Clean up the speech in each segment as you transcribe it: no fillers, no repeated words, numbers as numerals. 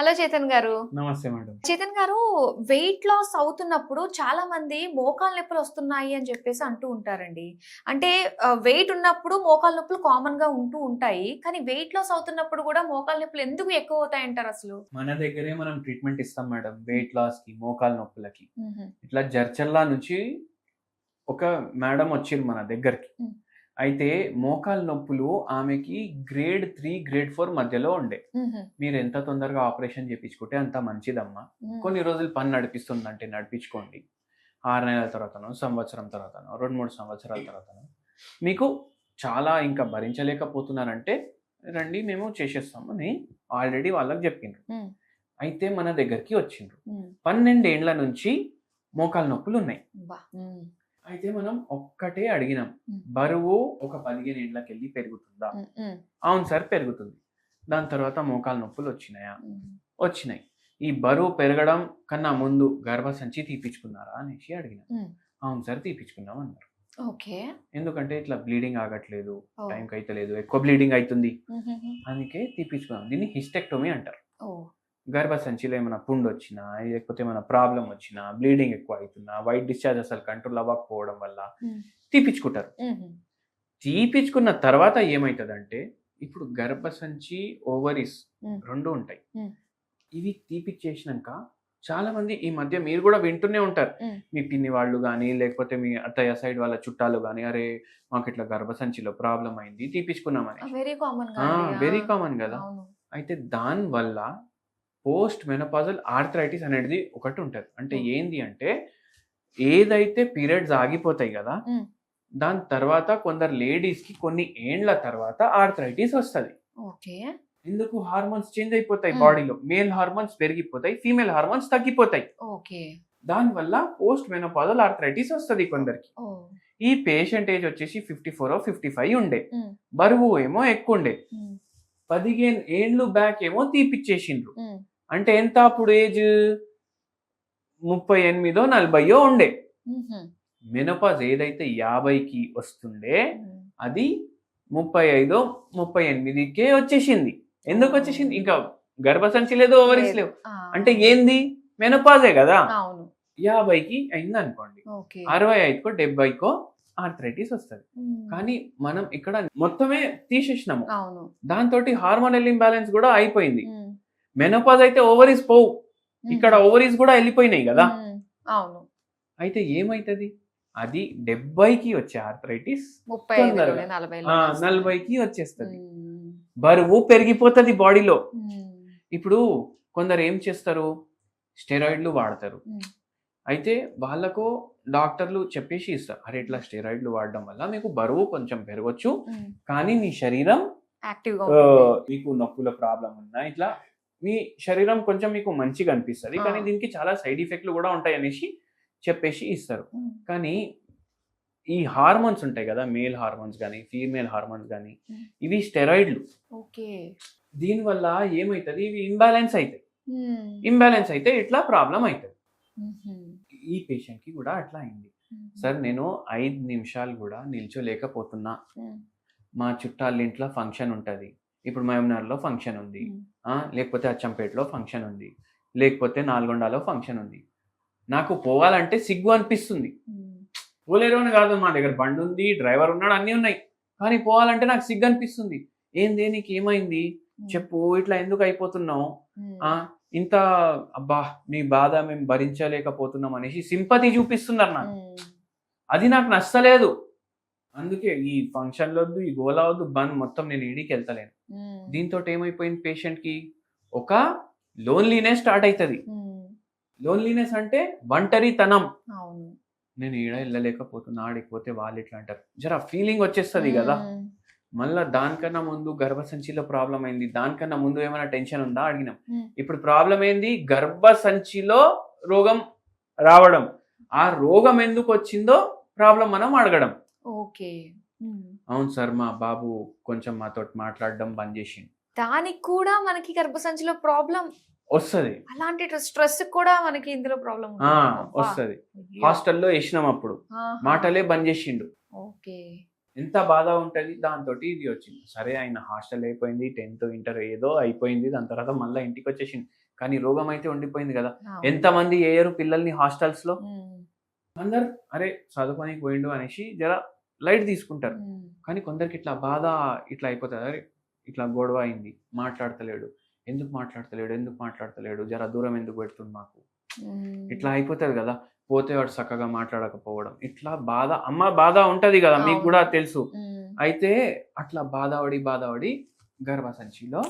Hello Chetan గారు. నమస్తే madam. Chetan గారు, వెయిట్ లాస్ అవుతున్నప్పుడు చాలా మంది మోకాళ్ళ నొప్పులు వస్తున్నాయి అని చెప్పేసి అంటూ ఉంటారండి. అంటే వెయిట్ ఉన్నప్పుడు మోకాళ్ళ నొప్పులు కామన్‌గా ఉంటూ ఉంటాయి. కానీ వెయిట్ లాస్ అవుతున్నప్పుడు కూడా మోకాళ్ళ నొప్పులు ఎందుకు ఎక్కువ అవుతాయంటారు అసలు? మన దగ్గరే మనం ట్రీట్మెంట్ ఇస్తాం మేడం. హ్మ్. వెయిట్ లాస్‌కి, మోకాలు నొప్పులకి. హుహు. ఇట్లా జడ్చర్ల నుంచి ఒక మేడం వచ్చిర్రు మన దగ్గరికి. హ్మ్. అయితే మోకాలు నొప్పులు ఆమెకి గ్రేడ్ 3, గ్రేడ్ 4 మధ్యలో ఉండే. హుహు. మీరెంత తొందరగా ఆపరేషన్ చేపించుకుంటే అంత మంచిదమ్మా. హ్మ్. కొన్ని రోజులు పని నడిపిస్తుందంటే నడిపించుకోండి. 6 నెలల తర్వాతనో, సంవత్సరం తర్వాతనో, 2, 3 సంవత్సరాల తర్వాతనో మీకు చాలా ఇంకా భరించలేకపోతున్నారంటే రండి మేము చేసేస్తాం అని ఆల్రెడీ వాళ్ళకి జెప్పిండ్రు. హ్మ్. అయితే మన దగ్గరికి వచ్చిండ్రు. హ్మ్. 12 ఏండ్ల నుంచి మోకాలు నొప్పులున్నాయి. అబ్బా! హ్మ్. అయితే మనం ఒక్కటే అడిగినాం. హ్మ్. బరువు ఒక 15 ఏండ్లకెళ్ళి పెరుగుతుందా? హ్మ్. హ్మ్. అవును సార్ పెరుగుతుంది. దాని తర్వాత మోకాలు నొప్పులొచ్చినాయా? హ్మ్. వచ్చినాయి. ఈ బరువు పెరగడం కన్నా ముందు గర్భసంచి తీపిచ్చుకున్నారా అనేసి అడిగినా. హ్మ్. అవును సార్ తీపిచ్చుకున్నాం అన్నారు. ఓకే. ఎందుకంటే ఇట్లా బ్లీడింగ్ ఆగట్లేదు, ఓహ్! టైంకి అయితలేదు, ఎక్కువ బ్లీడింగ్ అయితుంది. హుహుహు. అందుకే తీపిచ్చుకున్నాం. దీన్ని హిస్టెక్టోమీ అంటారు. ఓహ్! గర్భసంచిలో ఏమైనా పుండొచ్చినా, లేకపోతే ఏమైనా ప్రాబ్లమ్ వచ్చినా, బ్లీడింగ్ ఎక్కువ అయితున్నా, వైట్ డిశ్చార్జ్ అసలు కంట్రోల్ అవ్వకపోవడం వల్ల హ్మ్. తీపిచ్చుకుంటారు. హుహు. తీపిచ్చుకున్న తర్వాత ఏమైతదంటే, ఇప్పుడు గర్భసంచి, ఓవరీస్ హ్మ్. 2 ఉంటాయి. హ్మ్. ఇవి తీపిచ్చేసినంక చాలామంది ఈ మధ్య మీరు గూడా వింటూనే ఉంటారు. హ్మ్. మీ పిన్ని వాళ్ళు గాని, లేకపోతే మీ అత్తయ్య సైడ్ వాళ్ళ చుట్టాలు గాని, "అరే! మాకిట్లా గర్భసంచిలో ప్రాబ్లమ్ అయింది తీపిచ్చుకున్నామనేసి." వెరీ కామన్‌గా ఆ! అండి. ఆ! వెరీ కామన్ గదా! అవును. అయితే దాని వల్ల పోస్ట్ మెనోపాజల్ ఆర్థరైటిస్ అనేది ఒకటుంటది. అంటే ఓహ్! ఏంది అంటే, ఏదైతే పీరియడ్స్ ఆగిపోతాయి గదా! హ్మ్. దాని తర్వాత కొందరు లేడీస్‌కి కొన్ని ఏండ్ల తర్వాత ఆర్థరైటిస్ ఒస్తది. ఓకే. ఎందుకు హార్మోన్స్ చేంజ్ అయిపోతాయి హ్మ్. బాడీలో. మేల్ హార్మోన్స్ పెరిగిపోతాయి. ఫీమేల్ హార్మోన్స్ తగ్గిపోతాయి. ఓకే. దానివల్ల పోస్ట్ మెనోపాజల్ ఆర్థరైటిస్ ఒస్తది ఓహ్! కొందరికి. ఓహ్! ఈ పేషెంట్ ఏజ్ వచ్చేసి 54 55 ఉండే. హ్మ్. బరువు ఏమో ఎక్కువుండే. హ్మ్. 15 ఏండ్లు బ్యాక్ ఏమో తీపిచ్చేసిండ్రు. హ్మ్. అంటే ఎంత అప్పుడు ఏజ్ 38 40 ఉండే. హుహు. మెనోపాజ్ ఏదైతే 50కి వస్తుండే హ్మ్. అది 35 38కే వచ్చేసింది. ఎందుకొచ్చేసింది? ఓహ్! ఇంకా గర్భసంచి లేదు, ఓవరీస్ లేదు. లేవు. ఆ! అంటే ఏంది? మెనోపాజే గదా! అవును. 50కి అయిందనుకోండి. ఓకే. 65కో, 70కో ఆర్థరైటిస్ వస్తది. హ్మ్. కానీ మనం ఇక్కడ మొత్తమే తీసేసినాము. అవును. దాంతోటి హార్మోనల్ ఇంబాలెన్స్ గూడా అయిపోయింది. హ్మ్. మెనోపాజ్ అయితే ఓవరీస్ పోవు. ఇక్కడ హుహు. ఓవరీస్ గూడా ఎళ్ళిపోయినాయి గదా! హ్మ్. అవును. అయితే ఏమైతది? అది 70కి వచ్చే ఆర్థరైటిస్ 35లోనే తొందరగా 40లోనే వస్తుంది. 40కి వచ్చేస్తది. హ్మ్. బరువు పెరిగిపోతది బాడీలో. హ్మ్. ఇప్పుడు కొందరు ఏం చేస్తారు? స్టెరాయిడ్‌లు వాడతారు. హ్మ్. అయితే వాళ్ళకు డాక్టర్లు చెప్పేసి ఇస్తారు. అరే! ఇట్లా స్టెరాయిడ్‌లు వాడడం వల్ల మీకు బరువు కొంచెం పెరగొచ్చు. హ్మ్. కానీ మీ శరీరం యాక్టివ్‌గా ఉంటుంది. మీకు నొప్పుల ప్రాబ్లమ్ ఉన్నా ఇట్లా మీ శరీరం కొంచెం మీకు మంచిగా అనిపిస్తది. ఆ! కానీ దీనికి చాలా సైడ్ ఎఫెక్ట్‌లు గూడా ఉంటాయనేసి చెప్పేసి ఇస్తారు. హ్మ్. కానీ ఈ హార్మోన్స్ ఉంటాయి గదా! మేల్ హార్మోన్స్ గాని, ఫీమేల్ హార్మోన్స్ గాని హ్మ్. ఇవి స్టెరాయిడ్‌లు. ఓకే. దీనివల్ల ఏమైతది? ఇవి ఇంబాలెన్స్ అయితాయి. హ్మ్. ఇంబాలెన్స్ అయితే ఇట్లా ప్రాబ్లమ్ అయితది. హుహు. ఈ పేషెంట్‌కి గూడా అట్లా అయింది. హుహు. సార్ నేను 5 నిమిషాలు గూడా నిల్చోలేకపోతున్నా. హ్మ్. మా చుట్టాలింట్లో ఫంక్షన్ ఉంటది. ఇప్పుడు మహబూబ్‌నగర్‌లో ఫంక్షన్ ఉంది. హ్మ్. లేకపోతే అచ్చంపేటలో ఫంక్షన్ ఉంది. లేకపోతే నల్గొండలో ఫంక్షన్ ఉంది. నాకు పోవాలంటే సిగ్గు అనిపిస్తుంది. హ్మ్. పోలేరు అని గాదు. మా దగ్గర బండుంది, డ్రైవర్ ఉన్నాడు అన్నీ ఉన్నాయి. కానీ పోవాలంటే నాకు సిగ్గనిపిస్తుంది. "ఏందే నీకేమైంది? హ్మ్. చెప్పు ఇట్లా ఎందుకు అయిపోతున్నావు? హ్మ్. ఆ! ఇంత అబ్బా! నీ బాధ మేము భరించలేకపోతున్నాం" అనేసి సింపతి చూపిస్తున్నారు నాకు. హ్మ్. అది నాకు నచ్చలేదు. అందుకే ఈ ఫంక్షన్‌లొద్దు, ఈ గోల వద్దు, మొత్తం నేను ఏడికెళ్తలేను. హ్మ్. దీంతోటి ఏమైపోయింది పేషెంట్‌కి ఒక లోన్‌లీనెస్ స్టార్ట్ అయితది. హ్మ్. లోన్‌లీనెస్ అంటే ఒంటరితనం. అవును. నేను ఈడ ఎళ్ళలేకపోతున్నా. ఆడికి పోతే వాళ్ళిట్లా అంటారు. జర ఫీలింగ్ వచ్చేస్తది గదా! హ్మ్. మళ్ళా దానికన్నా ముందు గర్భసంచిలో ప్రాబ్లమ్ అయింది. దానికన్నా ముందు ఏమైనా టెన్షన్ ఉందా అడిగినాం. హ్మ్. ఇప్పుడు ప్రాబ్లమ్ ఏంది? గర్భసంచిలో రోగం రావడం. ఆ రోగం ఎందుకొచ్చిందో ప్రాబ్లమ్ మనం అడగడం. ఓకే. హ్మ్. అవును సార్. మా బాబు కొంచెం మాతోటి మాట్లాడడం బంద్ జేషిండు. దానికి కూడా మనకి గర్భసంచిలో ప్రాబ్లమ్ ఒస్తది. అలాంటి స్ట్రెస్‌కి కూడా మనకి ఇందులో ప్రాబ్లమ్ ఆ! ఉంటుందా? అబ్బా! ఒస్తది. అయ్యో! హాస్టల్‌లో ఏసినాం అప్పుడు. ఆహా! మాటలే బంద్ జేషిండు. ఓకే. ఎంత బాధ ఉంటది. దాంతోటి ఇది వచ్చింది. సరే ఆయన హాస్టల్ అయిపోయింది. 10థ్, ఇంటర్ ఏదో అయిపోయింది. దాని తర్వాత మళ్ళా ఇంటికొచ్చేసిండు. కానీ రోగం అయితే ఉండిపోయింది కదా. అవును. ఎంతమంది వేయరు పిల్లల్ని హాస్టల్స్ లో, ఉమ్, అందరు అరే చదువుకోనికి పోయిండు అనేసి జర లైట్ తీసుకుంటారు. ఉమ్, కానీ కొందరికి ఇట్లా బాధ ఇట్లా అయిపోతుంది, అరే ఇట్లా గొడవ అయింది, మాట్లాడతలేడు, ఎందుకు మాట్లాడతలేడు, జర దూరం ఎందుకు పెడుతుంది మాకు, ఉమ్. ఇట్లా అయిపోతుంది కదా. పోతే వాడు చక్కగా మాట్లాడకపోవడం, ఇట్లా బాధ, అమ్మ బాధ ఉంటది కదా, మీకు అవును. కూడా తెలుసు. ఉమ్. అయితే అట్లా బాధపడి గర్భసంచిలో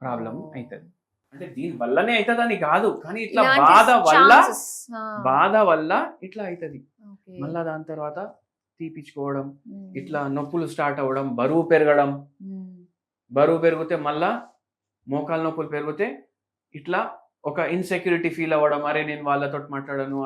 ప్రాబ్లం ఓ. అవుతుంది. అంటే దీని వల్లనే అవుతుందని కాదు, కానీ ఇట్లా ఇలాంటి chances. ఆ, బాధ వల్ల ఇట్లా అవుతుంది. ఓకే. మళ్ళా దాని తర్వాత తీపిచ్చుకోవడం, ఉమ్, ఇట్లా నొప్పులు స్టార్ట్ అవ్వడం, బరువు పెరగడం, ఉమ్, బరువు పెరిగితే మళ్ళా మోకాలు నొప్పులు పెరిగితే ఇట్లా ఒక ఇన్సెక్యూరిటీ ఫీల్ అవ్వడం, అరే నేను వాళ్ళతో మాట్లాడను,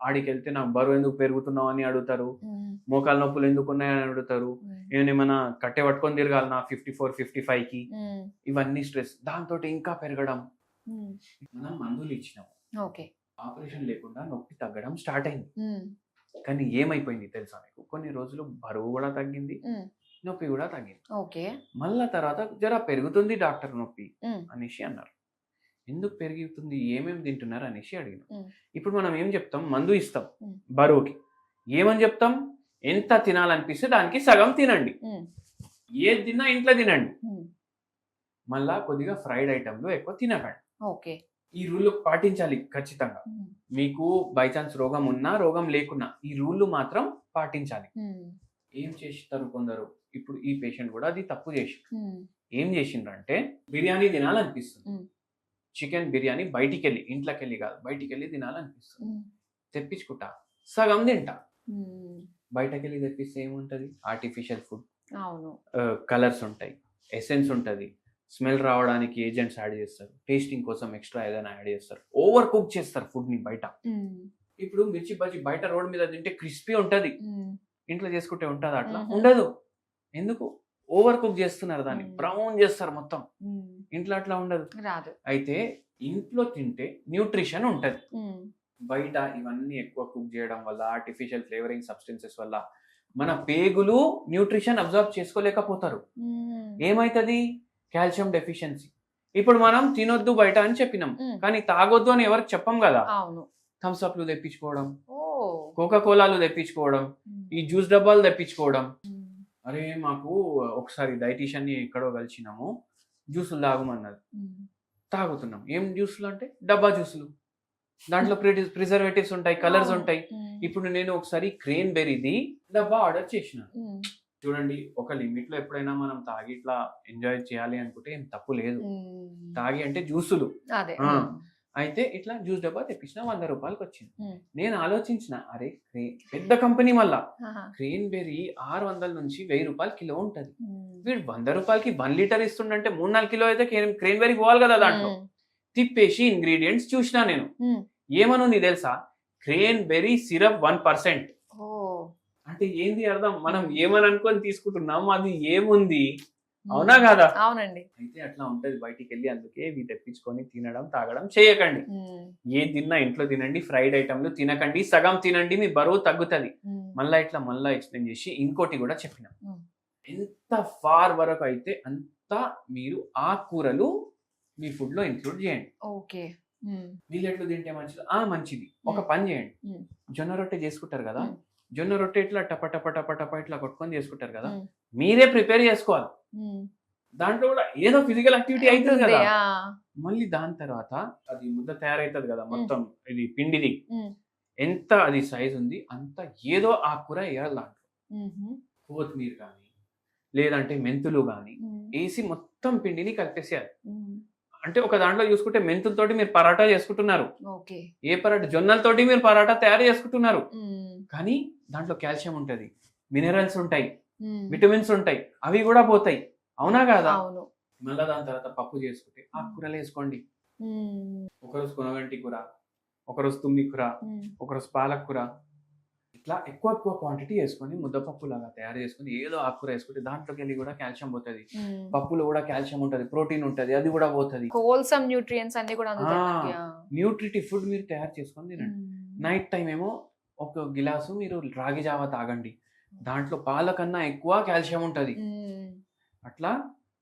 ఆడికి వెళ్తే నాకు బరువు ఎందుకు పెరుగుతున్నావు అని అడుగుతారు, ఉమ్, మోకాలు నొప్పులు ఎందుకు ఉన్నాయని అడుగుతారు, ఉమ్, ఏమైనా కట్టె పట్టుకొని తిరగాలి నా 54-55కి, ఉమ్, ఇవన్నీ స్ట్రెస్, దాంతో ఇంకా పెరగడం. ఉమ్. మనం మందులు ఇచ్చినాం, ఓకే. ఆపరేషన్ లేకుండా నొప్పి తగ్గడం స్టార్ట్ అయింది. ఉమ్, కానీ ఏమైపోయింది తెలుసా మీకు, కొన్ని రోజులు బరువు కూడా తగ్గింది, ఉమ్, నొప్పి కూడా తగ్గింది. ఓకే. మళ్ళా తర్వాత జర పెరుగుతుంది డాక్టర్ నొప్పి ఉమ్, అనేసి అన్నారు. ఎందుకు పెరుగుతుంది, ఏమేమి తింటున్నారు అనేసి అడిగినాం. ఉమ్, ఇప్పుడు మనం ఏం చెప్తాం, మందు ఇస్తాం ఉమ్. బరువుకి, ఏమని చెప్తాం, ఎంత తినాలనిపిస్తే దానికి సగం తినండి, ఉమ్, ఏది తిన్నా ఇంట్లో తినండి, ఉమ్, మళ్ళా కొద్దిగా ఫ్రైడ్ ఐటమ్లు ఎక్కువ తినకండి. ఓకే. ఈ రూల్ పాటించాలి ఖచ్చితంగా. ఉమ్, మీకు బై ఛాన్స్ రోగం ఉన్నా రోగం లేకున్నా ఈ రూల్ మాత్రం పాటించాలి. ఉమ్, ఏం చేస్తారు కొందరు, ఇప్పుడు ఈ పేషెంట్ కూడా అది తప్పు చేసి ఉమ్, ఏం చేసిండ్రంటే, బిర్యానీ తినాలనిపిస్తుంది, ఉమ్, చికెన్ బిర్యానీ బయటికి వెళ్ళి, ఇంట్లోకి వెళ్ళి కాదు, బయటికి వెళ్ళి తినాలనిపిస్తుంది, ఉమ్, తెప్పించుకుంటా, సగం తింటా. ఉమ్. బయటకు వెళ్ళి తెప్పిస్తే ఏముంటుంది, ఆర్టిఫిషియల్ ఫుడ్, అవును. కలర్స్ ఉంటాయి, ఎసెన్స్ ఉంటుంది, స్మెల్ రావడానికి ఏజెంట్స్ యాడ్ చేస్తారు, టేస్టింగ్ కోసం ఎక్స్ట్రా ఏదైనా యాడ్ చేస్తారు, ఓవర్ కుక్ చేస్తారు ఫుడ్ని బయట. ఉమ్, ఇప్పుడు మిర్చి బజ్జీ బయట రోడ్ మీద తింటే క్రిస్పీ ఉంటుంది, ఉమ్, ఇంట్లో చేసుకుంటే ఉంటుంది అట్లా మ్మ్. ఉండదు. ఎందుకు, ఓవర్ కుక్ చేస్తున్నారు దాన్ని, మ్మ్. బ్రౌన్ చేస్తారు మొత్తం, ఉమ్. ఇంట్లో అట్లా ఉండదు. రాదు. అయితే ఇంట్లో తింటే న్యూట్రిషన్ ఉంటుంది, ఉమ్, బయట ఇవన్నీ ఎక్కువ కుక్ చేయడం వల్ల, ఆర్టిఫిషియల్ ఫ్లేవరింగ్ సబ్స్టెన్సెస్ వల్ల మన పేగులు న్యూట్రిషన్ అబ్జర్వ్ చేసుకోలేకపోతారు. ఉమ్, ఏమవుతుంది, కాల్షియం డెఫిషియన్సీ. ఇప్పుడు మనం తినొద్దు బయట అని చెప్పినాం, ఉమ్. కానీ తాగొద్దు అని ఎవరికి చెప్పం కదా. అవును. థమ్స్ అప్లు తెప్పించుకోవడం, ఓ. కోకా కోలాలు తెప్పించుకోవడం, ఉమ్, ఈ జ్యూస్ డబ్బాలు తెప్పించుకోవడం. ఉమ్, అరే మాకు ఒకసారి డైటీషియన్ని ఎక్కడో కలిసినాము, జ్యూసులు తాగమన్నది, ఉమ్, తాగుతున్నాం. ఏం జ్యూసులు అంటే డబ్బా జ్యూసులు, దాంట్లో ప్రిజర్వేటివ్స్ ఉంటాయి, కలర్స్ అవును. ఉంటాయి. ఉమ్, ఇప్పుడు నేను ఒకసారి క్రేన్ బెర్రీది డబ్బా ఆర్డర్ చేసిన. ఉమ్, చూడండి, ఒక లిమిట్ లో ఎప్పుడైనా మనం తాగి ఇట్లా ఎంజాయ్ చేయాలి అనుకుంటే ఏం తప్పు లేదు. ఉమ్. తాగి అంటే జ్యూసులు. అదే. ఆ. ఉమ్, అయితే ఇట్లా జ్యూస్ డబ్బా తెప్పించిన, 100 రూపాయలకి వచ్చింది. ఉమ్. నేను ఆలోచించిన, అరే పెద్ద కంపెనీ మళ్ళా ఆహా. క్రేన్ బెర్రీ 600 నుంచి 1000 రూపాయలు కిలో ఉంటది. ఉమ్, వీడు 100 రూపాయలకి 1 లీటర్ ఇస్తుండంటే 3-4 కిలో అయితే క్రేన్ బెర్రీ పోవాలి కదా దాంట్లో. ఉమ్, తిప్పేసి ఇంగ్రీడియంట్స్ చూసినా నేను, ఉమ్. ఏమనుంది తెలుసా, క్రేన్ బెర్రీ సిరప్ 1%. ఓ. అంటే ఏంది అర్థం, మనం ఏమని అనుకొని తీసుకుంటున్నాం, అది ఏముంది, అవునా కాదా? అవునండి. అయితే అట్లా ఉంటది బయటికి వెళ్ళి. అందుకే ఇవి తెప్పించుకొని తినడం తాగడం చేయకండి. ఉమ్, ఏ తిన్నా ఇంట్లో తినండి, ఫ్రైడ్ ఐటమ్లు తినకండి, సగం తినండి, మీ బరువు తగ్గుతుంది. ఉమ్, మళ్ళా ఎక్స్ప్లెయిన్ చేసి ఇంకోటి కూడా చెప్పిన, ఉమ్. ఎంత ఫార్ వరకు అయితే అంత మీరు ఆకుకూరలు మీ ఫుడ్ లో ఇంక్లూడ్ చేయండి. ఓకే. ఉమ్, మిల్లెట్లు తింటే మంచిది, మంచిది. ఒక పని చేయండి, ఉమ్. జొన్న రొట్టె చేసుకుంటారు కదా, ఉమ్. జొన్న రొట్టె ఇట్లా టప టప టప టప ఇట్లా కొట్టుకొని చేసుకుంటారు కదా, ఉమ్, మీరే ప్రిపేర్ చేసుకోవాలి. ఉమ్. దాంట్లో కూడా ఏదో ఫిజికల్ యాక్టివిటీ అవుతుంది ఉంటుంది. కదా. ఆ. మళ్ళీ దాని తర్వాత అది ముద్ద తయారైతుంది కదా, మొత్తం ఇది పిండిది, ఉమ్, ఎంత అది సైజ్ ఉంది అంత ఏదో ఆకుకూర వేయాలి దాంట్లో, ఉమ్హు. కొత్తిమీర కానీ లేదంటే మెంతులు కానీ ఉమ్, వేసి మొత్తం పిండిని కలిపేసేయాలి. ఉమ్. అంటే ఒక దాంట్లో చూసుకుంటే మెంతులతోటి మీరు పరాటా చేసుకుంటున్నారు, ఓకే. ఏ పరాటా, జొన్నలతోటి మీరు పరాటా తయారు చేసుకుంటున్నారు, ఉమ్, కానీ దాంట్లో కాల్షియం ఉంటుంది, మినరల్స్ ఉంటాయి, ఉమ్. విటమిన్స్ ఉంటాయి, అవి కూడా పోతాయి, అవునా కాదా? అవును. మళ్ళీ దాని తర్వాత పప్పు చేసుకుంటే ఆకుకూరలు వేసుకోండి. ఉమ్, ఒకరోజు కొనగంటి కూర, ఒకరోజు తుమ్మి కూర, ఉమ్. ఒకరోజు పాలకూర, ఇట్లా ఎక్కువ క్వాంటిటీ వేసుకొని ముద్దపప్పు లాగా తయారు చేసుకొని ఏదో ఆకుకూర వేసుకుంటే దాంట్లోకి వెళ్ళి కూడా కాల్షియం పోతుంది. ఉమ్. పప్పులో కూడా కాల్షియం ఉంటుంది, ప్రోటీన్ ఉంటుంది, అది కూడా పోతుంది. హోల్సమ్ న్యూట్రియంట్స్ అన్ని కూడా అందుతాయి మనకి. ఆ. న్యూట్రిటివ్ ఫుడ్ మీరు తయారు చేసుకొని తినండి. ఉమ్. నైట్ టైం ఏమో ఒక గిలాసు మీరు రాగి జావ తాగండి, దాంట్లో పాల కన్నా ఎక్కువ కాల్షియం ఉంటుంది. ఉమ్. అట్లా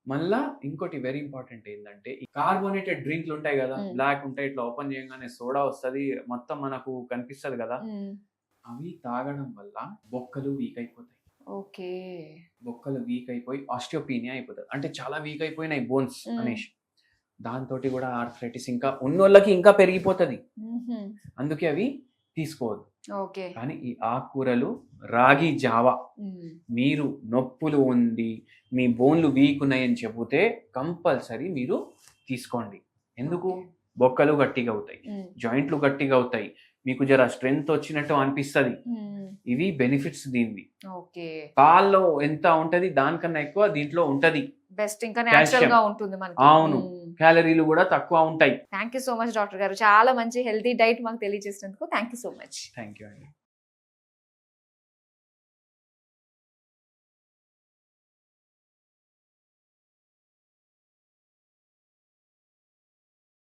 మళ్ళా ఇంకోటి వెరీ ఇంపార్టెంట్ ఏంటంటే ఈ కార్బోనేటెడ్ డ్రింక్లు ఉంటాయి కదా, మ్మ్. బ్లాక్ ఉంటాయి, ఇట్లా ఓపెన్ చేయగానే సోడా వస్తది, మొత్తం మనకు కనిపిస్తది కదా, మ్మ్. అవి తాగడం వల్ల బొక్కలు వీక్ అయిపోతాయి. ఓకే. బొక్కలు వీక్ అయిపోయి ఆస్టియోపీనియా అయిపోతుంది, అంటే చాలా వీక్ అయిపోయినాయి బోన్స్ మ్మ్. అనేసి. దాంతో కూడా ఆర్థరైటిస్ ఇంకా ఉన్నోళ్ళకి ఇంకా పెరిగిపోతుంది. మ్మ్హ్మ్. అందుకే అవి తీసుకోవద్దు. ఓకే. కానీ ఈ ఆకుకూరలు, రాగి జావా, మ్మ్. మీరు నొప్పులు ఉంది, మీ బోన్లు వీక్ ఉన్నాయని చెబితే కంపల్సరీ మీరు తీసుకోండి. ఎందుకు? ఓకే. బొక్కలు గట్టిగా అవుతాయి, మ్మ్. జాయింట్లు గట్టిగా అవుతాయి, మీకు జర స్ట్రెంగ్త్ వచ్చినట్టు అనిపిస్తుంది. మ్మ్. ఇవి బెనిఫిట్స్ దీనివి. ఓకే. పాల్లో ఎంత ఉంటది దానికన్నా ఎక్కువ దీంట్లో ఉంటది. బెస్ట్, ఇంకా న్యాచురల్ గా ఉంటుంది మనకి. అవును. క్యాలరీలు కూడా తక్కువ ఉంటాయి. Thank you so much doctor గారు, చాలా మంచి హెల్తీ డైట్ మాకు తెలియజేసినందుకు thank you so much. Thank you అండి.